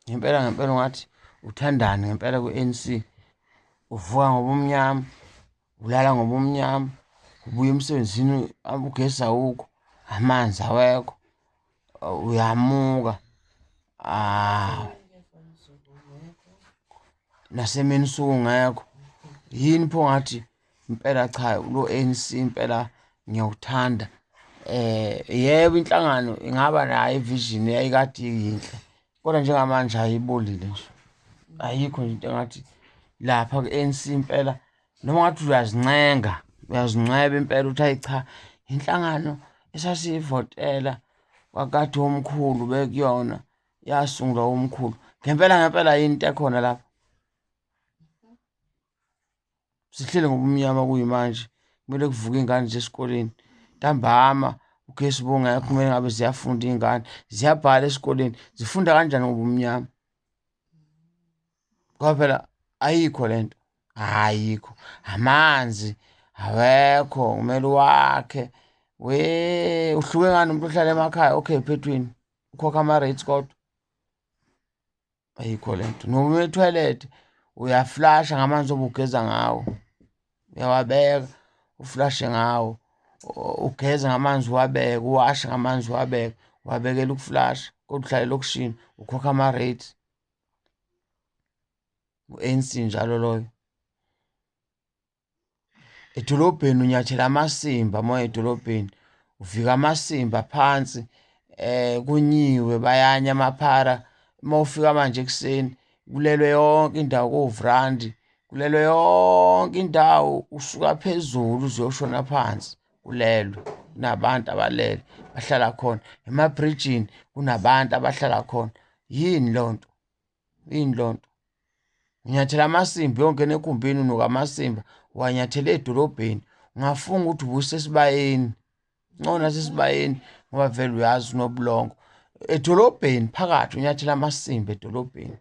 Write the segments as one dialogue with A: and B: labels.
A: ngempela ungathi uthandani ngempela ku-ANC. Uvuka ngobumnyama, ulala ngobumnyama, ubuya emsebenzini ugesi awukho, amanzi awekho, uyamuka. Nasemini sungekho. Yini pho ngathi impela cha lo ANC impela ngiyawuthanda. Yebo inhlangano ingaba nayo ivision eyayikade yinhle. Kodwa njengamanje ayibolile nje. Ayikho nje into engathi lapha ku-ANC impela noma ngathi uyazinceba impela uthi hayi cha inhlangano esasiyivotela wakade omkhulu bekuyona yasungulwa omkhulu. Ngempela yini into ekhona lapha. Sihlele ngobumnyama kuyimanje kumele kuvuke iy'ngane zesikoleni ntambama ugesi bungekho kumele ngabe ziyafunda iy'ngane ziyabhala esikoleni zifunda kanjani ngobumnyama ngoba phela ayikho lento ayikho amanzi awekho kumele wakhe uhluke ngani umuntu ohlala emakhaya okay phethweni ukhokha ama-rates kodwa ayikho lento noma ethoyilethe uyaflasha ngamanzi obugeza ngawo uyawabeka uflashe ngawo ugeze ngamanzi uwabeke uwashe ngamanzi uwabeke wabekela ukuflasha kodwa uhlala elokishini ukhokha ama-rates u-ANC njalo loyo edolobheni unyathela amasimba moya edolobheni uvika amasimba phansi kunyiwe bayanya amaphara uma ufika manje ekuseni kulelwe yonke indawo kovrandi kulelwe yonke indawo usuka phezulu uzoshona phansi kulelwe kunabantu abalele bahlala khona emabridgini kunabantu abahlala khona yini lonto unyathela amasimba yonke nekhumbini unuka amasimba wanyathela edolobheni ungafunga ukuthi ubusesibayeni ngcono sesibayeni ngoba vele uyazi unobulongo edolobheni phakathi unyathela amasimba edolobheni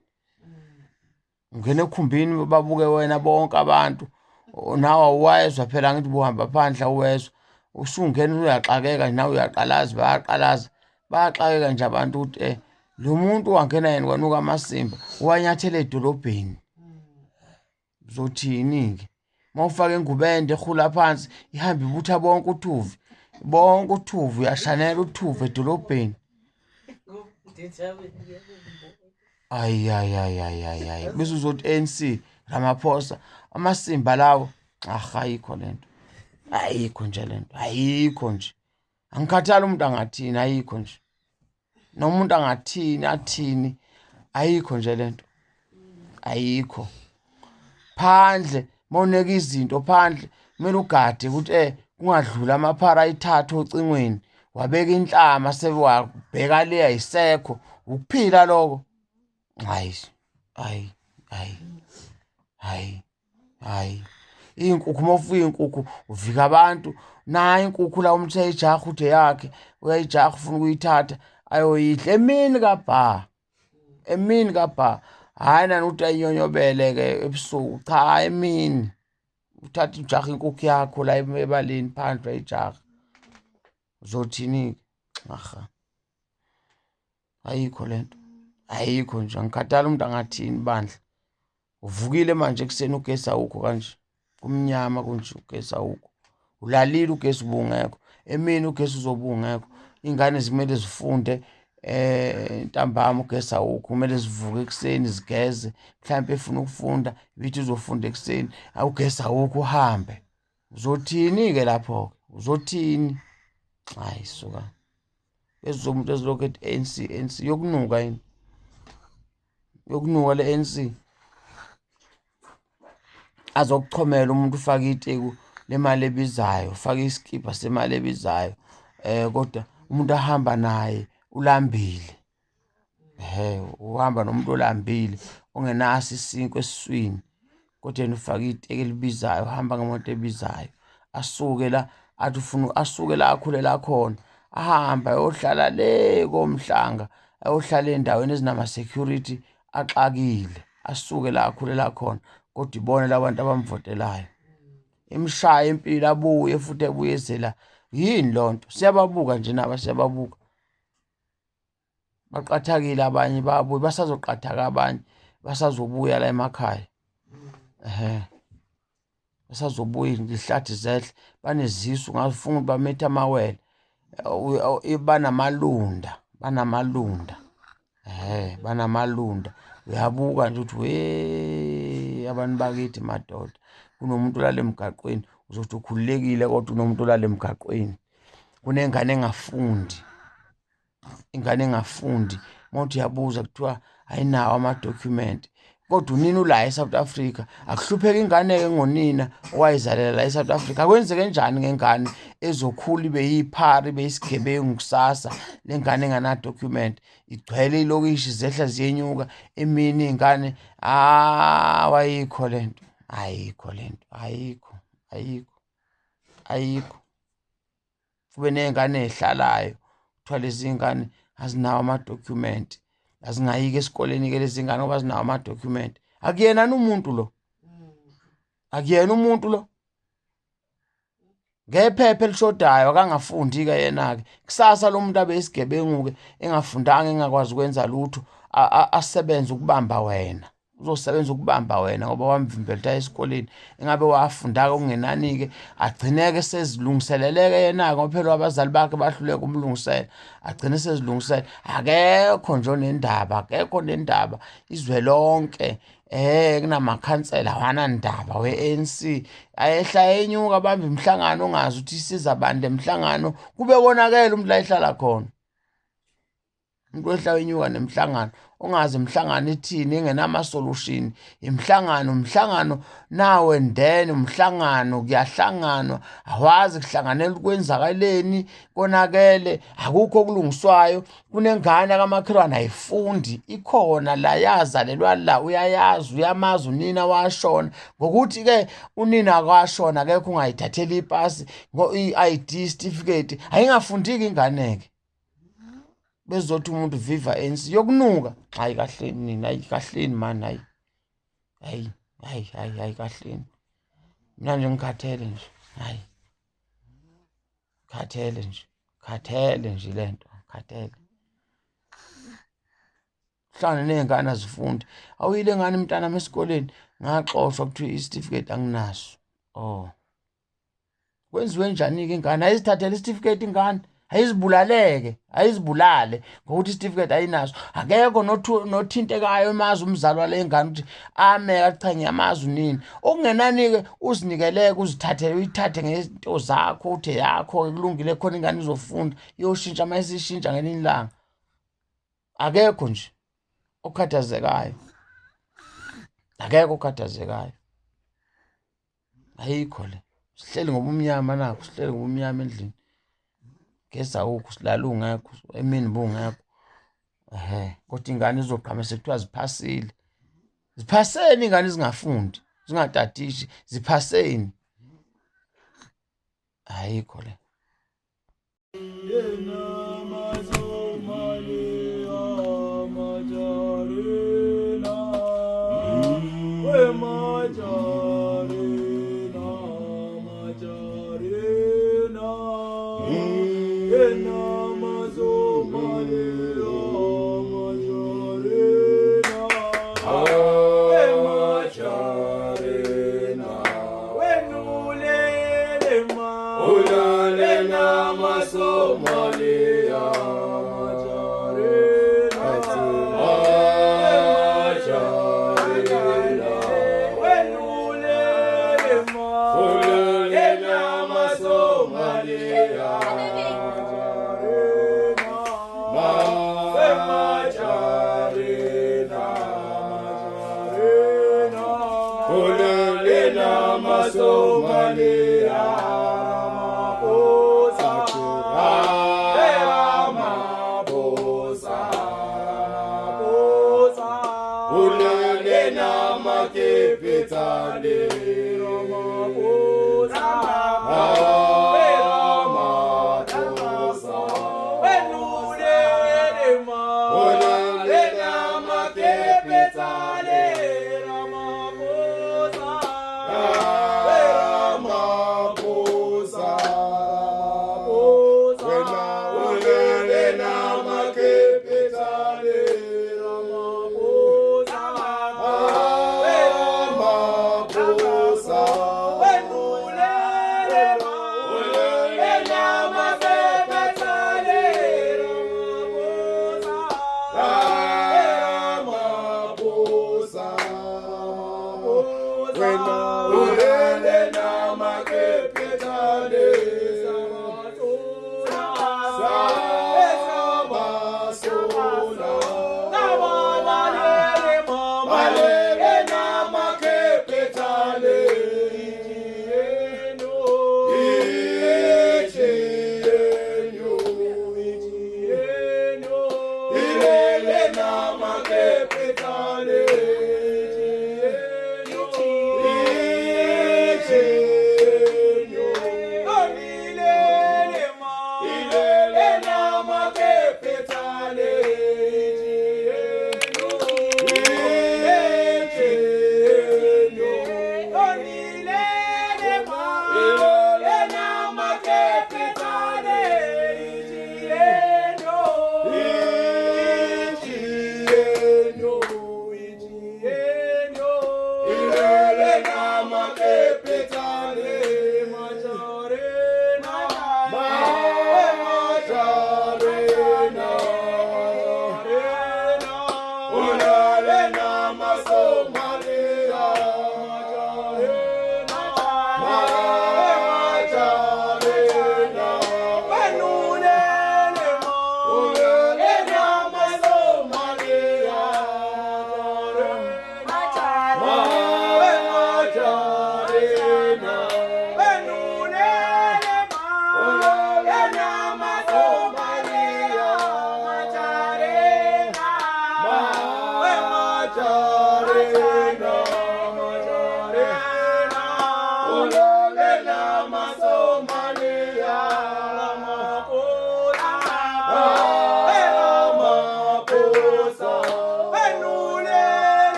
A: ungena ekhumbini babuke wena bonke abantu nawe awuwezwa phela ngithi buhamba phandle uwezwa usungena uyaxakeka nawe uyaqalaza bayaxakeka nje abantu ukuthi lo muntu wangena yena kwanuka amasimba wanyathela edolobheni uzothini-ke uma ufake ingubende ehula phansi ihambe ibutha bonke uthuvi uyashanela uthuvi edolobheni ayi bese uzothi ANC Ramaphosa amasimba lawo ayikho lento ayikho nje lento ayikho nje angikhathali umuntu angathini ayikho nje noma umuntu athini ayikho nje lento ayikho phandle mawuneka izinto phandle kumele ugade ukuthi kungadluli amaphara ayithathu ocingweni wabeka inhlama sewabheka le ayisekho ukuphila lokho hayi iy'nkukhu uma ufuye iy'nkukhu uvika abantu nayo inkukhu la umuntu uyayijaha ude yakhe uyayijaha ufuna ukuyithatha ayoyidla emini kabha hhayi nani ukuthi ayinyonyobele-ke ebusuku cha emini uthatha ujaha inkukhu yakho la ebaleni phandle uyayijaha uzothini-ke ayikho lento ayikho nje angikhathali umuntu angathini bandla uvukile manje ekuseni ugesi awukho kanje kumnyama kunje ugesi awukho ulalile ugesi ubungekho emini ugesi uzobe ungekho iy'ngane zimele zifunde ntambama ugesi awukho kumele zivuke ekuseni zigeze mhlawumpe efuna ukufunda bithi uzofunda ekuseni ugesi awukho uhambe uzothini-ke lapho-ke uzothini hayi suka umuntu ezilokhu ethi ANC yokunuka yini yokunuka le-ANC azokuchomela umuntu ufake iteku lemali ebizayo ufake isikibha semali ebizayo kodwa umuntu ahamba naye ulambile uhamba nomuntu olambile ongenaso isinkwa esiswini kodwa yena ufake iteki elibizayo uhamba ngemoto ebizayo asuke la athi ufuna asuke la akhulela khona ahamba ayohlala le komhlanga ayohlala ey'ndaweni ezinama-security axakile asuke la akhulela khona kodwa ibone labantu abamvotelayo imshaya impilo abuye futhi ebuyezela yini lonto siyababuka nje naba siyababuka baqathakile abanye babuye basazoqathaka abanye basazobuya la emakhaya basazobuya ngehlathi zehle banezisu ngafuna bametha amawele banamalunda banamalunda uyabuka nje ukuthi we abantu bakithi madoda kunomuntu olala emgaqweni uzothi ukhululekile kodwa unomuntu olala emgaqweni kunengane engafundi mawuthi uyabuza kuthiwa ayinawo amadokhumenti kodwa unina ula eSouth Africa akuhlupheka ingane-ke ngonina owayizalela la eSouth Africa akwenzeke njani ngengane ezokhula ibe yiphari ibe yisigebengu kusasa le ngane enganadokhumenti igcwele ilokishi zehla ziyenyuka emini iy'ngane ayikho lento ayikho kube ney'ngane ey'hlalayo kuthiwa lezi ngane azinawo amadokhumenti azingayiki esikoleni-ke lezi ngane ngoba zinawo amadokhumenti akuyena umuntu lo ngephepha elishodayo akangafundi-ke yena-ke kusasa lo muntu abe yisigebengu-ke engafundanga engakwazi ukwenza lutho asebenze ukubamba wena uzosebenza ukubamba wena ngoba wamvimbela ukuthi aye esikoleni engabe wafunda-ke okungenani-ke agcineke sezilungiseleleke yena-ke ngoba phela abazali bakhe bahluleka umlungisela agcine sezilungisela akekho nendaba izwe lonke kunamakhansela awanandaba we-ANC ayehla enyuka abambe imihlangano ongazi ukuthi isiza bande emhlangano kube konakele umuntu la ehlala khona umuntu wehla wenyuka nemhlangano ongazi imhlangano ithini engenama-solution imhlangano nawe then umhlangano kuyahlanganwa awazi kuhlanganela ukwenzakaleni konakele akukho okulungiswayo kunengane kamakhelwane ayifundi ikhona la yazalelwa la uyamazi unina washona ngokuthi-ke unina akwashona akekho ungayithathela ipasi i-ID certificate ayingafundi-ke ingane-ke bezothi umuntu viva ANC yokunuka hayi kahleni nina hayi kahleni mani hayi kahleni mina nje ngikhathele nje hayi khathele nje lento khathele hlangane ney'ngane azifundi awuyile ngane mntanami esikoleni ngaxoshwa kuthiwa i-certificate anginaso kwenziwe njani-ke ingane ayizithathele i-certificate ingane ayizibulale ngokuthi isitifiketi ayinaso akekho nothintekayo emazi umzali wale ngane ukuthi ameka cha ngiyamazi unini okungenani-ke uzinikeleke uyithathe ngento zakho uthe yakho kulungile khona ingane izofunda iyoshintsha uma isishintsha ngelinye ilanga akekho nje okhathazekayo ayikho le sihleli ngobumnyama nakho sihleli ngobumnyama endlini gesa ukho silala ungekho emini bungekho kodwa ingane izoqhama sekuthiwa ziphaseni ingane zingafundi zingatatishi ziphaseni ayikho le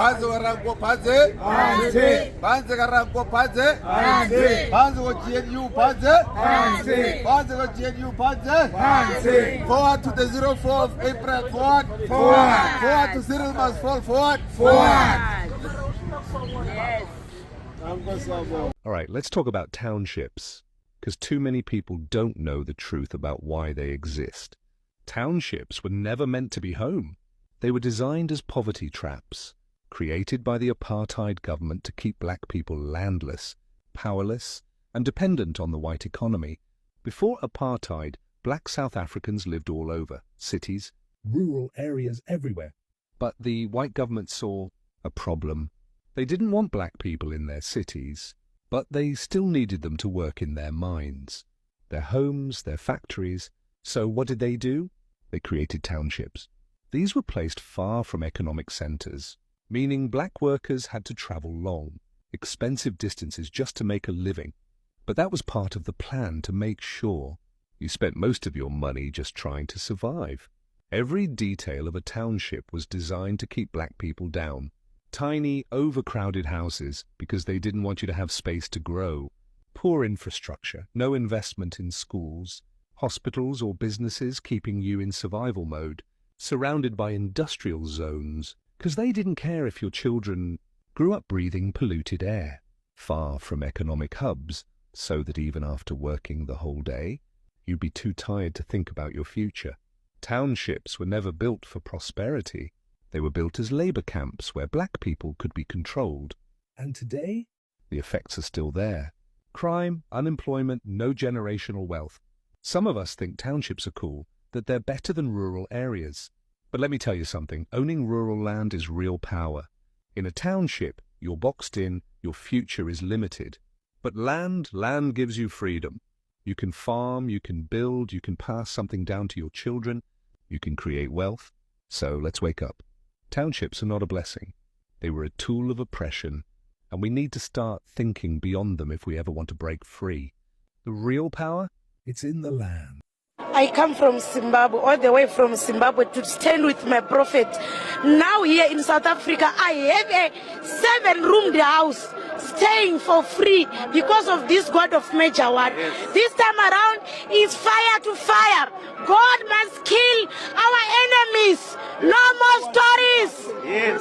B: Panze warango panze, panze. Panze warango panze, panze. Panze go GNU panze, panze. Panze go GNU panze, panze. Forward to the 04 of April, forward, forward. Forward to Cyril must fall, forward, forward. Yes.
C: All right, let's talk about townships, because too many people don't know the truth about why they exist. Townships were never meant to be home. They were designed as poverty traps, created by the apartheid government to keep black people landless, powerless, and dependent on the white economy. Before apartheid, black South Africans lived all over, cities, rural areas everywhere. But the white government saw a problem. They didn't want black people in their cities, but they still needed them to work in their mines, their homes, their factories. So what did they do? They created townships. These were placed far from economic centers, meaning black workers had to travel long, expensive distances just to make a living. But that was part of the plan to make sure you spent most of your money just trying to survive. Every detail of a township was designed to keep black people down. Tiny, overcrowded houses because they didn't want you to have space to grow. Poor infrastructure, no investment in schools, hospitals or businesses keeping you in survival mode. Surrounded by industrial zones, because they didn't care if your children grew up breathing polluted air, far from economic hubs, so that even after working the whole day, you'd be too tired to think about your future. Townships were never built for prosperity. They were built as labor camps where black people could be controlled. And today, the effects are still there. Crime, unemployment, no generational wealth. Some of us think townships are cool, that they're better than rural areas. But let me tell you something, owning rural land is real power. In a township, you're boxed in, your future is limited. But land gives you freedom. You can farm, you can build, you can pass something down to your children, you can create wealth. So let's wake up. Townships are not a blessing. They were a tool of oppression, and we need to start thinking beyond them if we ever want to break free. The real power? It's in the land.
D: I come from Zimbabwe, all the way from Zimbabwe to stand with my prophet. Now here in South Africa, I have a 7-roomed house staying for free because of this God of Major One. Yes. This time around is fire to fire. God must kill our enemies. No more stories.
B: Yes.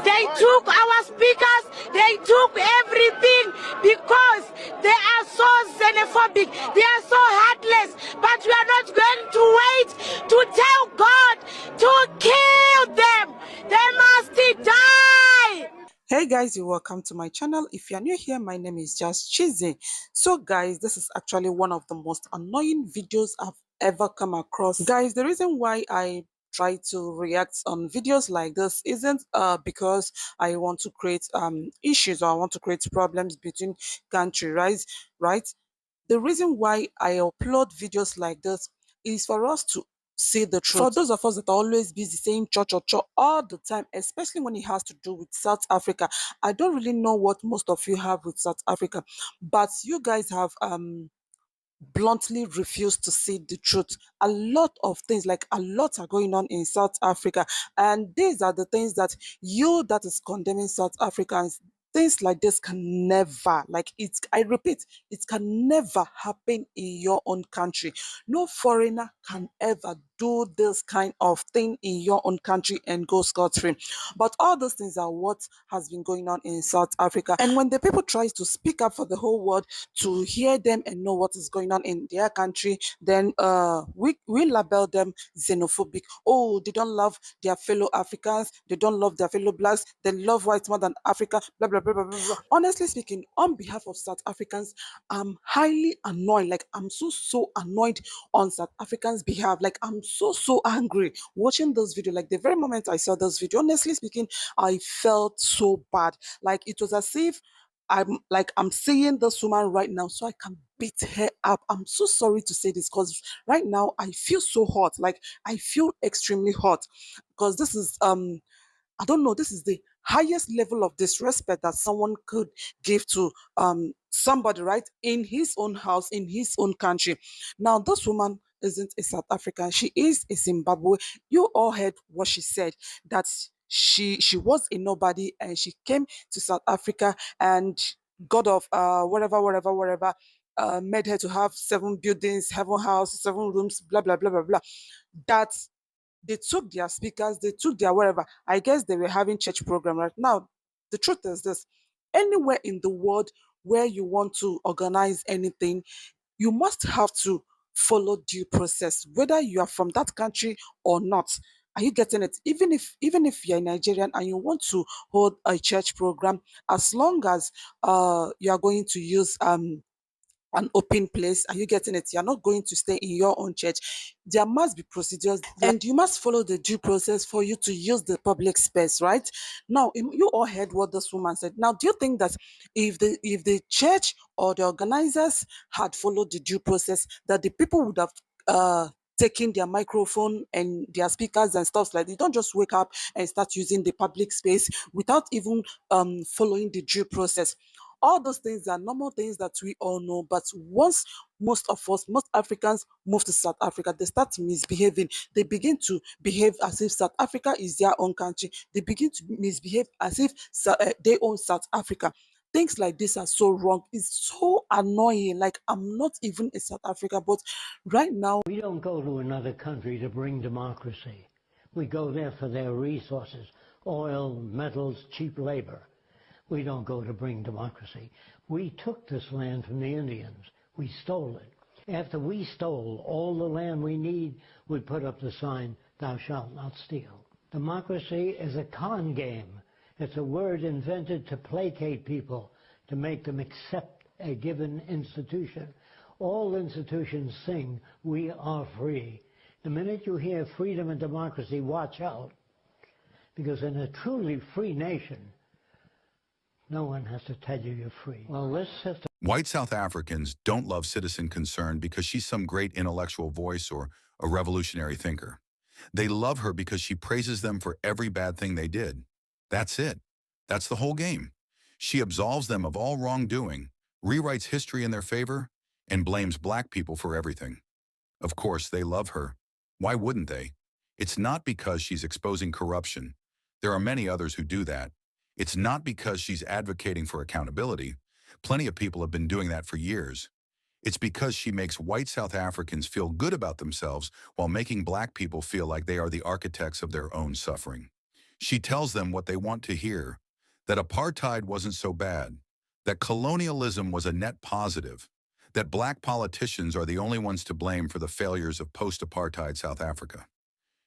D: They took our speakers, they took everything because they are so xenophobic, they are so heartless. But we are not going to wait to tell God to kill them. They must die.
E: Hey guys, you're welcome to my channel. If you're new here, my name is Just Cheesy. So guys, this is actually one of the most annoying videos I've ever come across. Guys, the reason why I try to react on videos like this isn't because I want to create issues or I want to create problems between countries, right? The reason why I upload videos like this is for us to see the truth. For those of us that are always busy saying cho all the time, especially when it has to do with South Africa. I don't really know what most of you have with South Africa, but you guys have bluntly refuse to see the truth. A lot of things, like a lot are going on in South Africa, and these are the things that you that is condemning South Africans, things like this can never, like it's, I repeat, it can never happen in your own country. No foreigner can ever do this kind of thing in your own country and go scot-free. But all those things are what has been going on in South Africa. And when the people try to speak up for the whole world to hear them and know what is going on in their country, then we label them xenophobic. Oh, they don't love their fellow Africans, they don't love their fellow blacks, they love whites more than Africa, blah blah blah blah blah blah. Honestly speaking, on behalf of South Africans, I'm highly annoyed. Like I'm so annoyed on South Africans' behalf. Like I'm so angry watching this video. Like the very moment I saw this video, honestly speaking, I felt so bad. Like it was as if I'm seeing this woman right now, so I can beat her up. I'm so sorry to say this because right now I feel so hot. Like I feel extremely hot because this is I don't know, this is the highest level of disrespect that someone could give to somebody, right? In his own house, in his own country. Now, this woman isn't a South African, she is a Zimbabwe. You all heard what she said, that she was a nobody and she came to South Africa, and God of whatever made her to have 7 buildings, heaven house, 7 rooms, blah blah blah blah blah. That they took their speakers, they took their wherever. I guess they were having church program right now. The truth is this: anywhere in the world where you want to organize anything, you must have to follow due process, whether you are from that country or not. Are you getting it? Even if you're Nigerian and you want to hold a church program, as long as you are going to use an open place, are you getting it? You're not going to stay in your own church. There must be procedures and you must follow the due process for you to use the public space, right? Now, you all heard what this woman said. Now, do you think that if the church or the organizers had followed the due process, that the people would have taking their microphone and their speakers and stuff like that? You don't just wake up and start using the public space without even following the due process. All those things are normal things that we all know, but once most of us, most Africans move to South Africa, they start misbehaving. They begin to behave as if South Africa is their own country. They begin to misbehave as if they own South Africa. Things like this are so wrong. It's so annoying. Like I'm not even a South Africa, but right now
F: We don't go to another country to bring democracy. We go there for their resources, oil, metals, cheap labor. We don't go to bring democracy. We took this land from the Indians. We stole it. After we stole all the land we need, we put up the sign, "Thou shalt not steal." Democracy is a con game. It's a word invented to placate people, to make them accept a given institution. All institutions sing, "We are free." The minute you hear freedom and democracy, watch out. Because in a truly free nation, no one has to tell you you're free. Well, this system.
G: White South Africans don't love Citizen Concern because she's some great intellectual voice or a revolutionary thinker. They love her because she praises them for every bad thing they did. That's it. That's the whole game. She absolves them of all wrongdoing, rewrites history in their favor, and blames black people for everything. Of course, they love her. Why wouldn't they? It's not because she's exposing corruption. There are many others who do that. It's not because she's advocating for accountability. Plenty of people have been doing that for years. It's because she makes white South Africans feel good about themselves while making black people feel like they are the architects of their own suffering. She tells them what they want to hear, that apartheid wasn't so bad, that colonialism was a net positive, that black politicians are the only ones to blame for the failures of post-apartheid South Africa.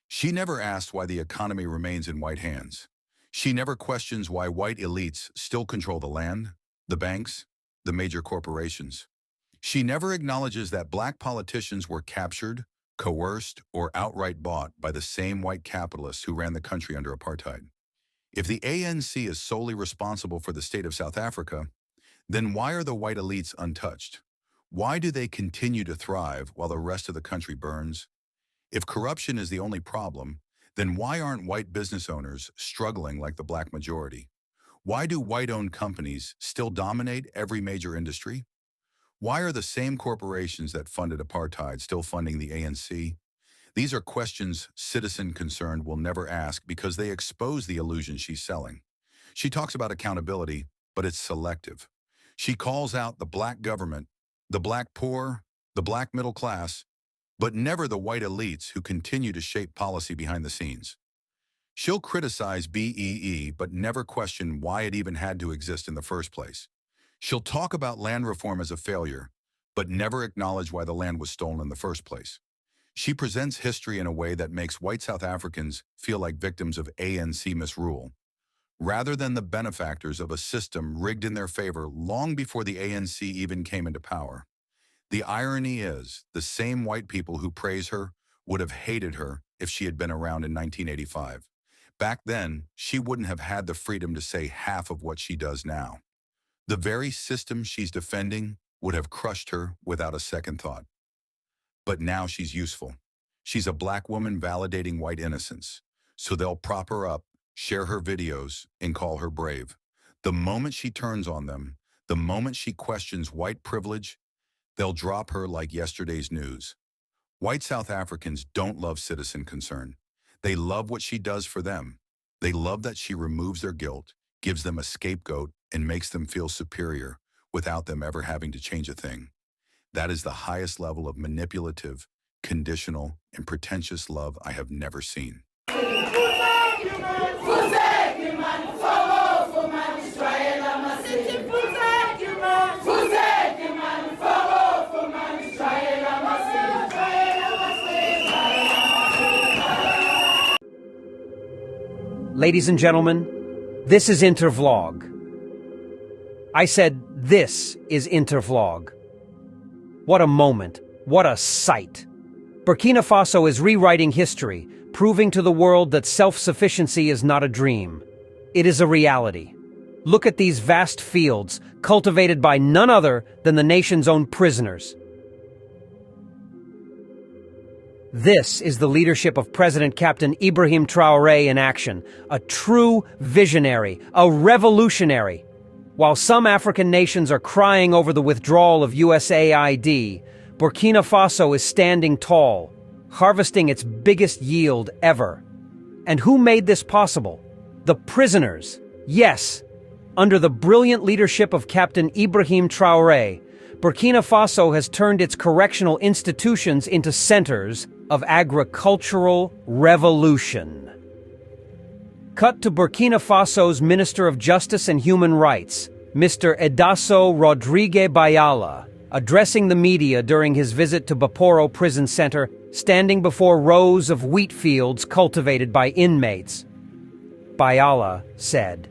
G: She never asked why the economy remains in white hands. She never questions why white elites still control the land, the banks, the major corporations. She never acknowledges that black politicians were captured, coerced, or outright bought by the same white capitalists who ran the country under apartheid. If the ANC is solely responsible for the state of South Africa, then why are the white elites untouched? Why do they continue to thrive while the rest of the country burns? If corruption is the only problem, then why aren't white business owners struggling like the black majority? Why do white-owned companies still dominate every major industry? Why are the same corporations that funded apartheid still funding the ANC? These are questions Citizen Concerned will never ask because they expose the illusion she's selling. She talks about accountability, but it's selective. She calls out the black government, the black poor, the black middle class, but never the white elites who continue to shape policy behind the scenes. She'll criticize BEE, but never question why it even had to exist in the first place. She'll talk about land reform as a failure, but never acknowledge why the land was stolen in the first place. She presents history in a way that makes white South Africans feel like victims of ANC misrule, rather than the benefactors of a system rigged in their favor long before the ANC even came into power. The irony is, the same white people who praise her would have hated her if she had been around in 1985. Back then, she wouldn't have had the freedom to say half of what she does now. The very system she's defending would have crushed her without a second thought. But now she's useful. She's a black woman validating white innocence. So they'll prop her up, share her videos, and call her brave. The moment she turns on them, the moment she questions white privilege, they'll drop her like yesterday's news. White South Africans don't love Citizen Concern. They love what she does for them. They love that she removes their guilt, gives them a scapegoat, and makes them feel superior without them ever having to change a thing. That is the highest level of manipulative, conditional, and pretentious love I have never seen.
H: Ladies and gentlemen, this is Intervlog. I said this is Intervlog. What a moment. What a sight. Burkina Faso is rewriting history, proving to the world that self-sufficiency is not a dream. It is a reality. Look at these vast fields, cultivated by none other than the nation's own prisoners. This is the leadership of President Captain Ibrahim Traoré in action, a true visionary, a revolutionary. While some African nations are crying over the withdrawal of USAID, Burkina Faso is standing tall, harvesting its biggest yield ever. And who made this possible? The prisoners. Yes, under the brilliant leadership of Captain Ibrahim Traoré, Burkina Faso has turned its correctional institutions into centers of agricultural revolution. Cut to Burkina Faso's Minister of Justice and Human Rights, Mr. Edasso Rodrigue Bayala, addressing the media during his visit to Baporo Prison Center, standing before rows of wheat fields cultivated by inmates. Bayala said,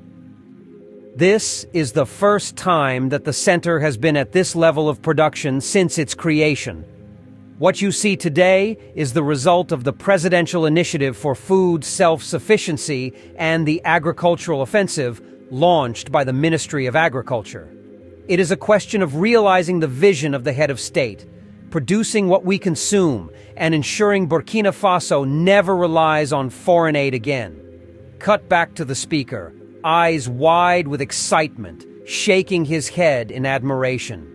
H: "This is the first time that the center has been at this level of production since its creation. What you see today is the result of the Presidential Initiative for Food Self-Sufficiency and the Agricultural Offensive launched by the Ministry of Agriculture. It is a question of realizing the vision of the head of state, producing what we consume, and ensuring Burkina Faso never relies on foreign aid again." Cut back to the speaker, eyes wide with excitement, shaking his head in admiration.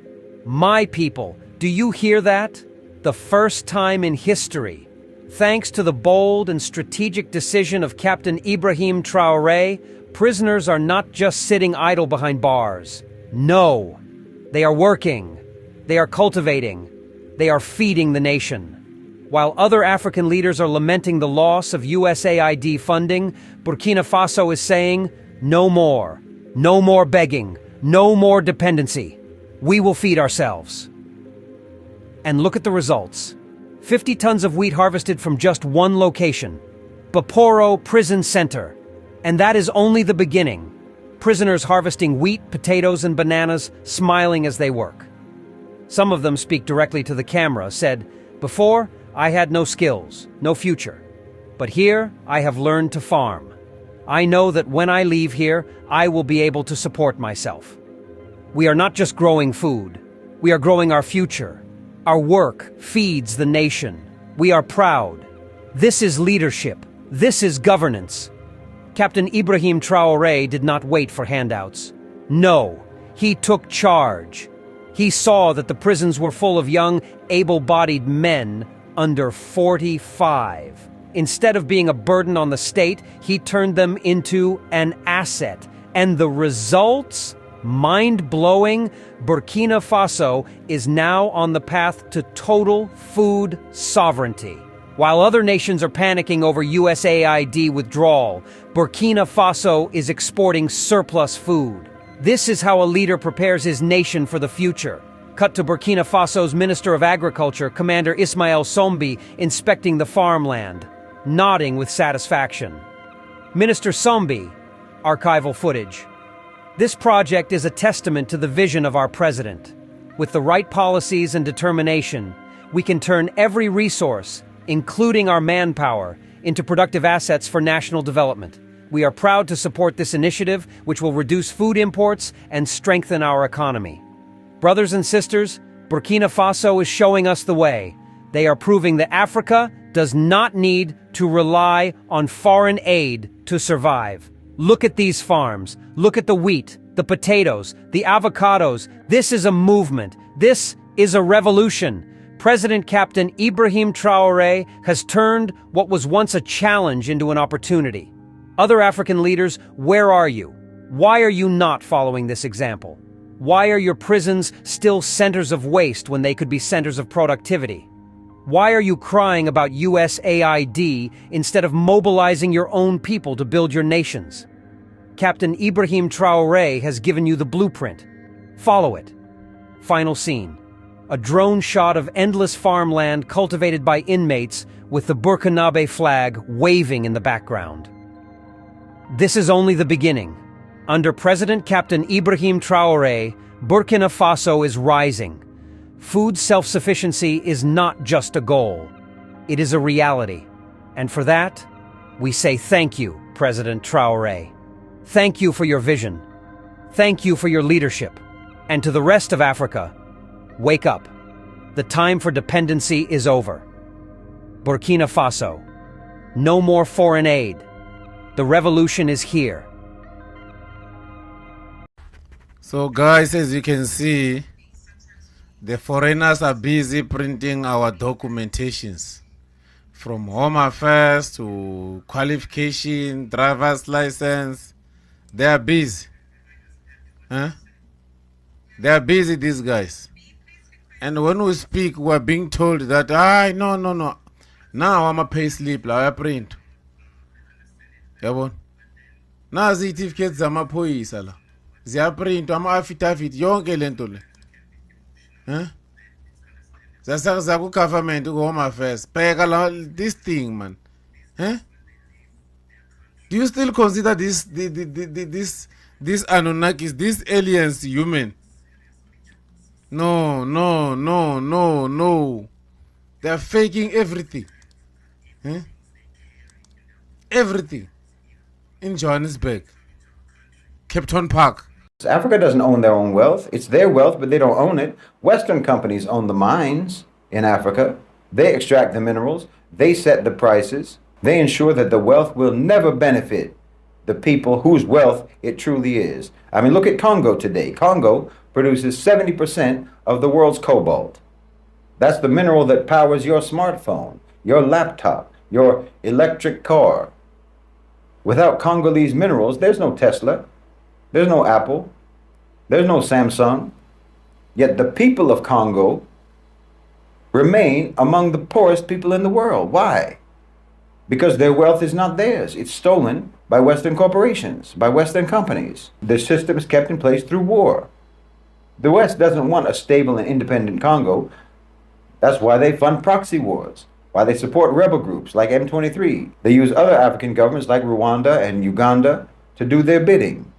H: "My people, do you hear that? The first time in history. Thanks to the bold and strategic decision of Captain Ibrahim Traoré, prisoners are not just sitting idle behind bars. No, they are working. They are cultivating. They are feeding the nation. While other African leaders are lamenting the loss of USAID funding, Burkina Faso is saying, no more begging, no more dependency. We will feed ourselves. And look at the results. 50 tons of wheat harvested from just one location. Baporo Prison Center. And that is only the beginning. Prisoners harvesting wheat, potatoes, and bananas, smiling as they work. Some of them speak directly to the camera, said, "Before, I had no skills, no future. But here, I have learned to farm. I know that when I leave here, I will be able to support myself." We are not just growing food. We are growing our future. Our work feeds the nation. We are proud. This is leadership. This is governance. Captain Ibrahim Traoré did not wait for handouts. No, he took charge. He saw that the prisons were full of young, able-bodied men under 45. Instead of being a burden on the state, he turned them into an asset. And the results? Mind-blowing. Burkina Faso is now on the path to total food sovereignty. While other nations are panicking over USAID withdrawal, Burkina Faso is exporting surplus food. This is how a leader prepares his nation for the future. Cut to Burkina Faso's Minister of Agriculture, Commander Ismail Sombi, inspecting the farmland, nodding with satisfaction. Minister Sombi, archival footage. This project is a testament to the vision of our president. With the right policies and determination, we can turn every resource, including our manpower, into productive assets for national development. We are proud to support this initiative, which will reduce food imports and strengthen our economy. Brothers and sisters, Burkina Faso is showing us the way. They are proving that Africa does not need to rely on foreign aid to survive. Look at these farms. Look at the wheat, the potatoes, the avocados. This is a movement. This is a revolution. President Captain Ibrahim Traoré has turned what was once a challenge into an opportunity. Other African leaders, where are you? Why are you not following this example? Why are your prisons still centers of waste when they could be centers of productivity? Why are you crying about USAID instead of mobilizing your own people to build your nations? Captain Ibrahim Traoré has given you the blueprint. Follow it. Final scene. A drone shot of endless farmland cultivated by inmates with the Burkinabe flag waving in the background. This is only the beginning. Under President Captain Ibrahim Traoré, Burkina Faso is rising. Food self-sufficiency is not just a goal. It is a reality. And for that, we say thank you, President Traoré. Thank you for your vision. Thank you for your leadership. And to the rest of Africa, wake up. The time for dependency is over. Burkina Faso, no more foreign aid. The revolution is here.
B: So guys, as you can see, the foreigners are busy printing our documentations. From home affairs to qualification, driver's license. They are busy. Huh? They are busy, these guys. And when we speak, we are being told that, no. Now I'm a pay slip, I print. Yabon. Now certificates zamaphoyisa la. Ziyaprint ama-affidavit yonke lento le. Zasaza ku government ku home affairs. Bheka this thing, man. Do you still consider this Anunnakis, these aliens human? No. They are faking everything. Everything. In Johannesburg. Captain Park.
I: Africa doesn't own their own wealth. It's their wealth, but they don't own it. Western companies own the mines in Africa. They extract the minerals. They set the prices. They ensure that the wealth will never benefit the people whose wealth it truly is. I mean, look at Congo today. Congo produces 70% of the world's cobalt. That's the mineral that powers your smartphone, your laptop, your electric car. Without Congolese minerals, there's no Tesla, there's no Apple, there's no Samsung. Yet the people of Congo remain among the poorest people in the world. Why? Because their wealth is not theirs. It's stolen by Western corporations, by Western companies. The system is kept in place through war. The West doesn't want a stable and independent Congo. That's why they fund proxy wars, why they support rebel groups like M23. They use other African governments like Rwanda and Uganda to do their bidding,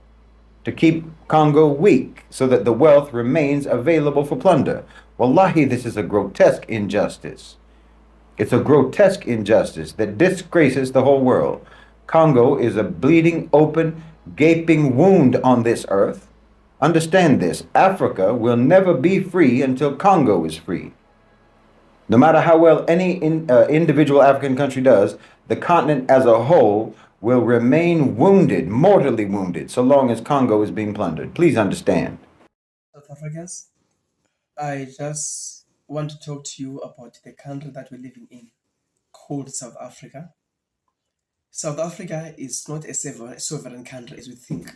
I: to keep Congo weak so that the wealth remains available for plunder. Wallahi, this is a grotesque injustice. It's a grotesque injustice that disgraces the whole world. Congo is a bleeding, open, gaping wound on this earth. Understand this, Africa will never be free until Congo is free. No matter how well any individual African country does, the continent as a whole will remain wounded, mortally wounded, so long as Congo is being plundered. Please understand.
J: South Africans, I just want to talk to you about the country that we're living in, called South Africa. South Africa is not a sovereign country as we think.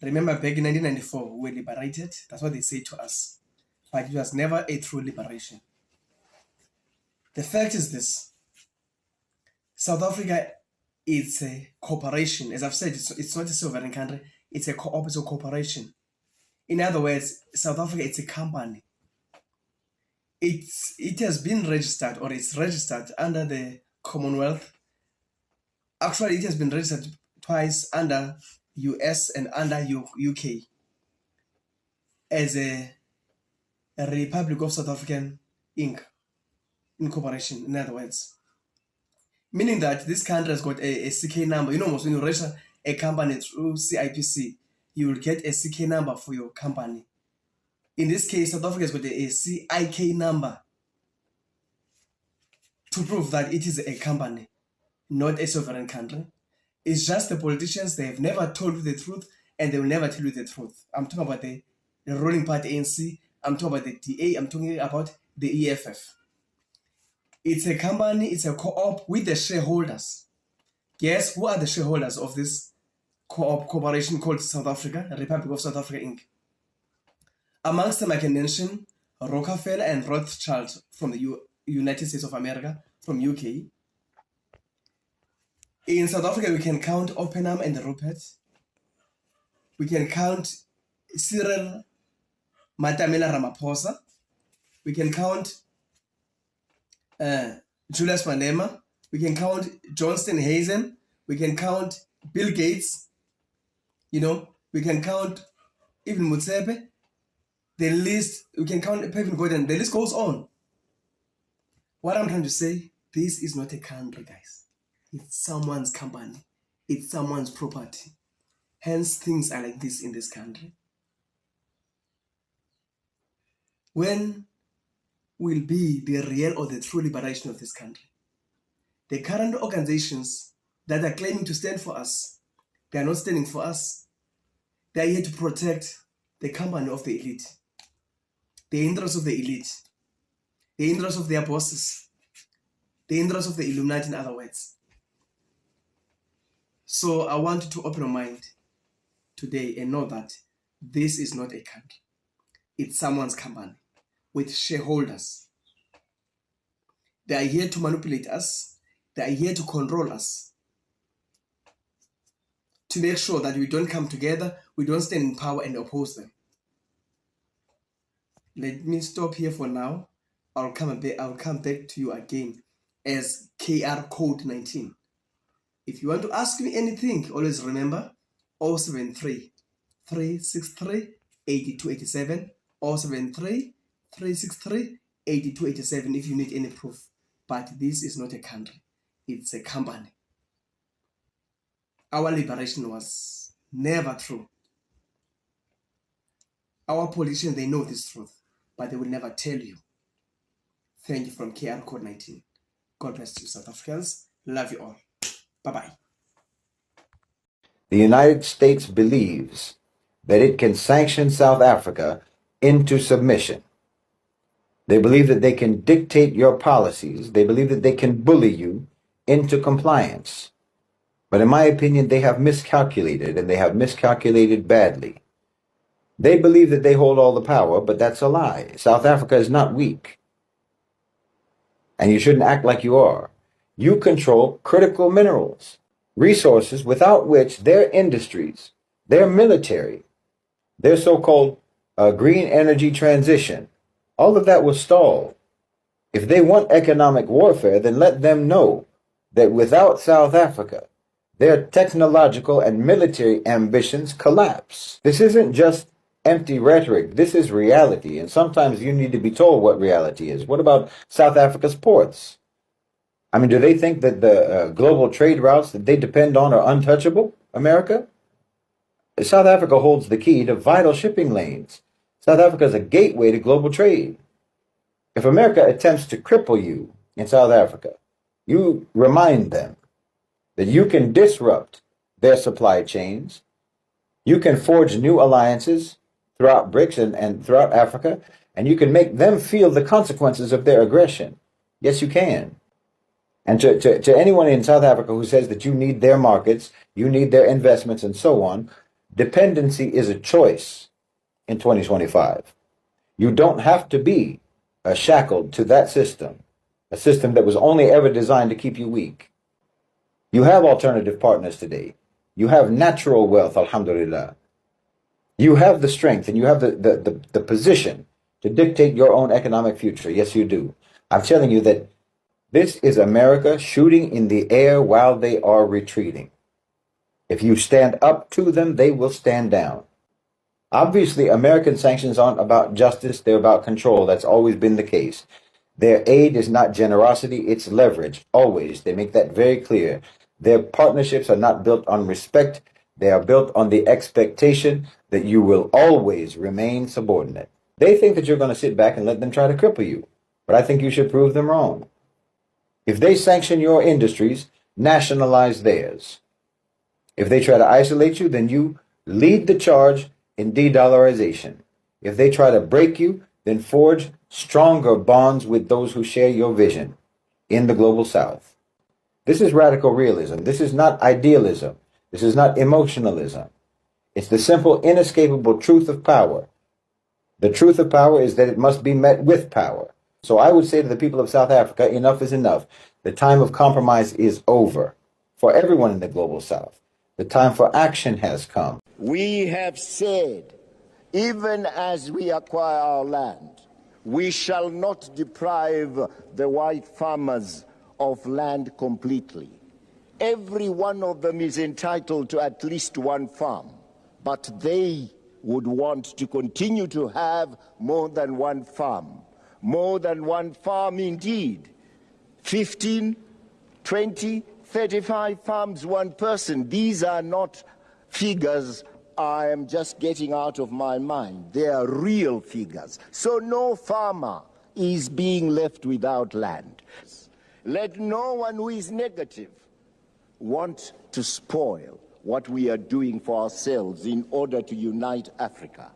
J: Remember, back in 1994, we were liberated. That's what they say to us. But it was never a true liberation. The fact is this. South Africa is a corporation. As I've said, it's not a sovereign country. It's a cooperative corporation. In other words, South Africa, it's a company. It has been registered, or it's registered under the Commonwealth. Actually, it has been registered twice under US and under UK as a Republic of South African Inc. Incorporation, in other words. Meaning that this country has got a CK number. You know, when you register a company through CIPC, you will get a CK number for your company. In this case, South Africa has got a CIK number to prove that it is a company, not a sovereign country. It's just the politicians, they have never told you the truth, and they will never tell you the truth. I'm talking about the ruling party ANC, I'm talking about the DA, I'm talking about the EFF. It's a company, it's a co-op with the shareholders. Guess who are the shareholders of this co-op corporation called South Africa, Republic of South Africa Inc.? Amongst them, I can mention Rockefeller and Rothschild from the United States of America, from UK. In South Africa, we can count Oppenham and Rupert. We can count Cyril Matamela Ramaphosa. We can count Julius Malema. We can count Johnston Hazen. We can count Bill Gates. You know, we can count even Mutsepe. The list, we can count Pevin Gordon. The list goes on. What I'm trying to say, this is not a country, guys. It's someone's company. It's someone's property. Hence, things are like this in this country. When will be the real or the true liberation of this country? The current organizations that are claiming to stand for us, they are not standing for us. They are here to protect the company of the elite, the interests of the elite, the interests of their bosses, the interests of the Illuminati, in other words. So I want you to open your mind today and know that this is not a country. It's someone's company with shareholders. They are here to manipulate us. They are here to control us. To make sure that we don't come together, we don't stand in power and oppose them. Let me stop here for now. I'll come back to you again as KR Code 19. If you want to ask me anything, always remember 073 363 8287 073 363 8287 if you need any proof. But this is not a country, it's a company. Our liberation was never true. Our politicians, they know this truth, but they will never tell you. Thank you from KR Code 19. God bless you, South Africans. Love you all. Bye-bye.
I: The United States believes that it can sanction South Africa into submission. They believe that they can dictate your policies. They believe that they can bully you into compliance. But in my opinion, they have miscalculated, and they have miscalculated badly. They believe that they hold all the power, but that's a lie. South Africa is not weak. And you shouldn't act like you are. You control critical minerals, resources without which their industries, their military, their so-called green energy transition, all of that will stall. If they want economic warfare, then let them know that without South Africa, their technological and military ambitions collapse. This isn't just empty rhetoric. This is reality. And sometimes you need to be told what reality is. What about South Africa's ports? I mean, do they think that the global trade routes that they depend on are untouchable, America? South Africa holds the key to vital shipping lanes. South Africa is a gateway to global trade. If America attempts to cripple you in South Africa, you remind them that you can disrupt their supply chains, you can forge new alliances throughout BRICS and throughout Africa, and you can make them feel the consequences of their aggression. Yes, you can. And to anyone in South Africa who says that you need their markets, you need their investments, and so on, dependency is a choice in 2025. You don't have to be shackled to that system, a system that was only ever designed to keep you weak. You have alternative partners today. You have natural wealth, alhamdulillah. You have the strength and you have the position to dictate your own economic future. Yes, you do. I'm telling you that this is America shooting in the air while they are retreating. If you stand up to them, they will stand down. Obviously, American sanctions aren't about justice, they're about control. That's always been the case. Their aid is not generosity, it's leverage. Always. They make that very clear. Their partnerships are not built on respect. They are built on the expectation that you will always remain subordinate. They think that you're going to sit back and let them try to cripple you. But I think you should prove them wrong. If they sanction your industries, nationalize theirs. If they try to isolate you, then you lead the charge in de-dollarization. If they try to break you, then forge stronger bonds with those who share your vision in the global south. This is radical realism. This is not idealism. This is not emotionalism. It's the simple, inescapable truth of power. The truth of power is that it must be met with power. So I would say to the people of South Africa, enough is enough. The time of compromise is over for everyone in the global south. The time for action has come.
K: We have said, even as we acquire our land, we shall not deprive the white farmers of land completely. Every one of them is entitled to at least one farm, but they would want to continue to have more than one farm. More than one farm indeed. 15, 20, 35 farms, one person. These are not figures I am just getting out of my mind. They are real figures. So no farmer is being left without land. Let no one who is negative want to spoil what we are doing for ourselves in order to unite Africa.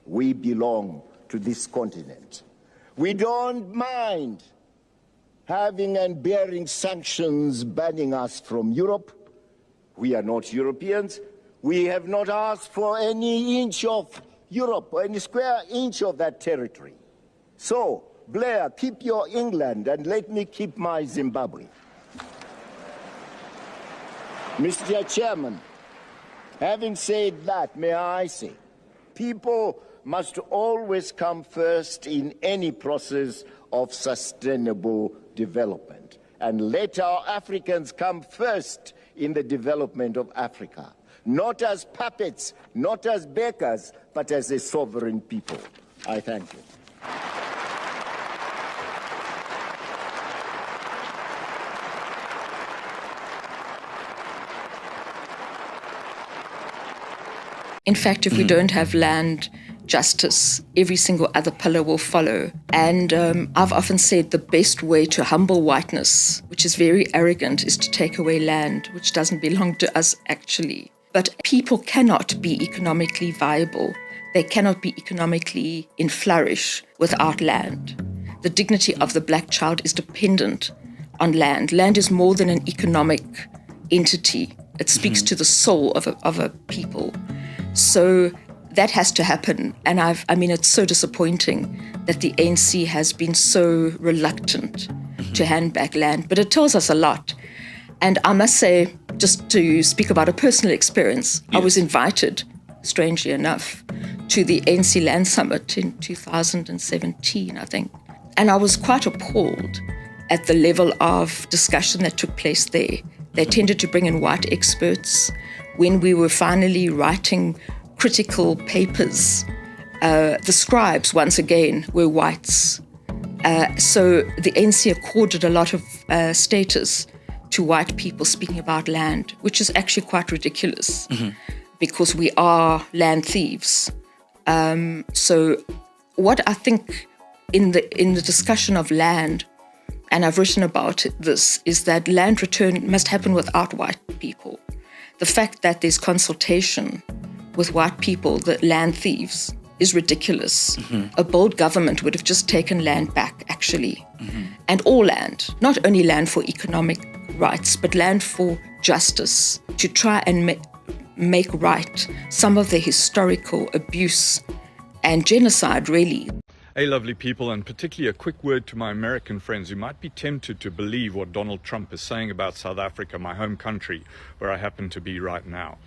K: We belong to this continent. We don't mind having and bearing sanctions banning us from Europe. We are not Europeans. We have not asked for any inch of Europe or any square inch of that territory. So, Blair, keep your England and let me keep my Zimbabwe. Mr. Chairman, having said that, may I say, people must always come first in any process of sustainable development. And let our Africans come first in the development of Africa, not as puppets, not as beggars, but as a sovereign people. I thank you.
L: In fact, if we don't have land justice, every single other pillar will follow. And I've often said the best way to humble whiteness, which is very arrogant, is to take away land, which doesn't belong to us actually. But people cannot be economically viable. They cannot be economically in flourish without land. The dignity of the black child is dependent on land. Land is more than an economic entity. It speaks to the soul of a people. So that has to happen. And I mean, it's so disappointing that the ANC has been so reluctant to hand back land, but it tells us a lot. And I must say, just to speak about a personal experience, I was invited, strangely enough, to the ANC Land Summit in 2017, I think. And I was quite appalled at the level of discussion that took place there. They tended to bring in white experts. When we were finally writing critical papers, the scribes, once again, were whites. So the ANC accorded a lot of status to white people speaking about land, which is actually quite ridiculous because we are land thieves. So what I think in the discussion of land, and I've written about this, is that land return must happen without white people. The fact that there's consultation with white people, the land thieves, is ridiculous. A bold government would have just taken land back, actually. And all land, not only land for economic rights, but land for justice, to try and make right some of the historical abuse and genocide, really.
M: Hey, lovely people, and particularly a quick word to my American friends who might be tempted to believe what Donald Trump is saying about South Africa, my home country, where I happen to be right now.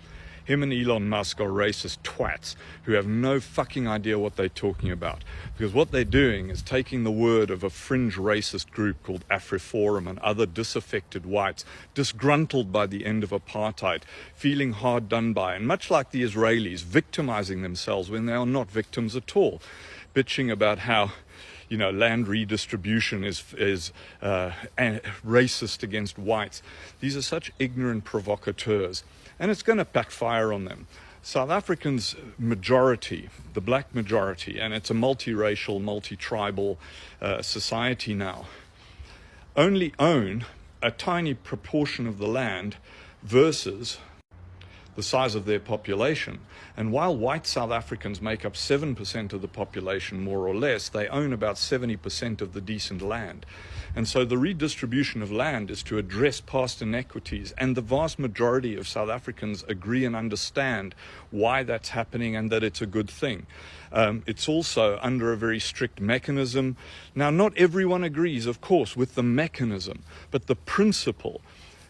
M: Him and Elon Musk are racist twats who have no fucking idea what they're talking about. Because what they're doing is taking the word of a fringe racist group called AfriForum and other disaffected whites, disgruntled by the end of apartheid, feeling hard done by, and much like the Israelis, victimizing themselves when they are not victims at all. Bitching about how, you know, land redistribution is racist against whites. These are such ignorant provocateurs, and it's going to backfire on them. South Africans' majority, the black majority, and it's a multiracial, multi-tribal society now, only own a tiny proportion of the land versus the size of their population. And while white South Africans make up 7% of the population, more or less, they own about 70% of the decent land. And so the redistribution of land is to address past inequities, and the vast majority of South Africans agree and understand why that's happening and that it's a good thing. It's also under a very strict mechanism. Now, not everyone agrees, of course, with the mechanism, but the principle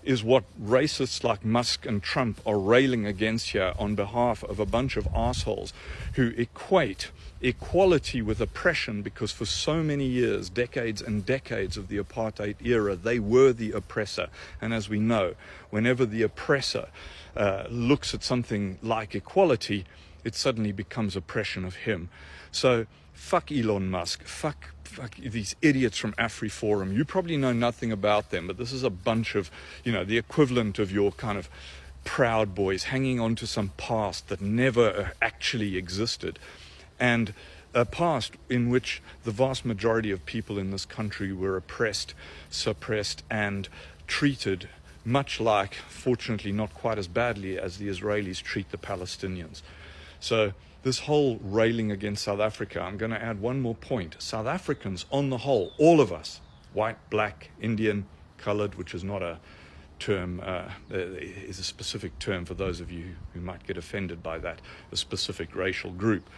M: is what racists like Musk and Trump are railing against here on behalf of a bunch of assholes who equate equality with oppression, because for so many years, decades and decades of the apartheid era, they were the oppressor. And as we know, whenever the oppressor looks at something like equality, it suddenly becomes oppression of him. So fuck Elon Musk, fuck these idiots from AfriForum. You probably know nothing about them, but this is a bunch of, you know, the equivalent of your kind of Proud Boys hanging on to some past that never actually existed, and a past in which the vast majority of people in this country were oppressed, suppressed, and treated much like, fortunately not quite as badly as the Israelis treat the Palestinians. So this whole railing against South Africa, I'm going to add one more point. South Africans, on the whole, all of us, white, black, Indian, colored, which is not a term, is a specific term for those of you who might get offended by that, a specific racial group.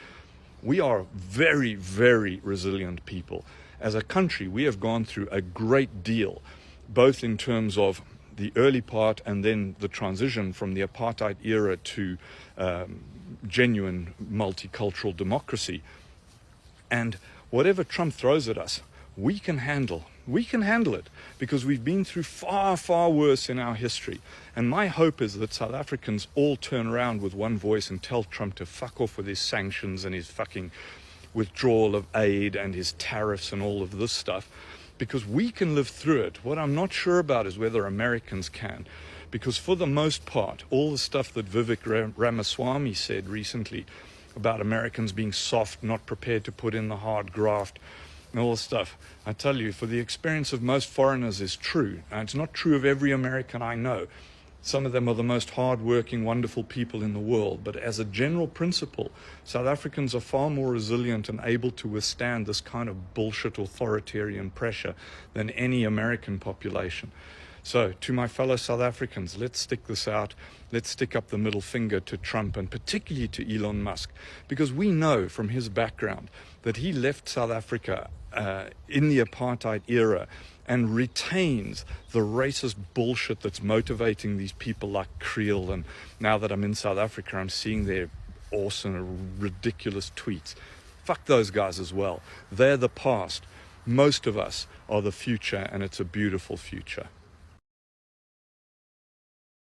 M: We are very, very resilient people. As a country, we have gone through a great deal, both in terms of the early part and then the transition from the apartheid era to genuine multicultural democracy. And whatever Trump throws at us, we can handle. We can handle it because we've been through far, far worse in our history. And my hope is that South Africans all turn around with one voice and tell Trump to fuck off with his sanctions and his fucking withdrawal of aid and his tariffs and all of this stuff, because we can live through it. What I'm not sure about is whether Americans can. Because for the most part, all the stuff that Vivek Ramaswamy said recently about Americans being soft, not prepared to put in the hard graft, and all this stuff, I tell you, for the experience of most foreigners is true. And it's not true of every American I know. Some of them are the most hardworking, wonderful people in the world. But as a general principle, South Africans are far more resilient and able to withstand this kind of bullshit authoritarian pressure than any American population. So, to my fellow South Africans, let's stick this out. Let's stick up the middle finger to Trump and particularly to Elon Musk, because we know from his background that he left South Africa in the apartheid era and retains the racist bullshit that's motivating these people like Creel. And now that I'm in South Africa, I'm seeing their awesome, ridiculous tweets. Fuck those guys as well. They're the past. Most of us are the future, and it's a beautiful future.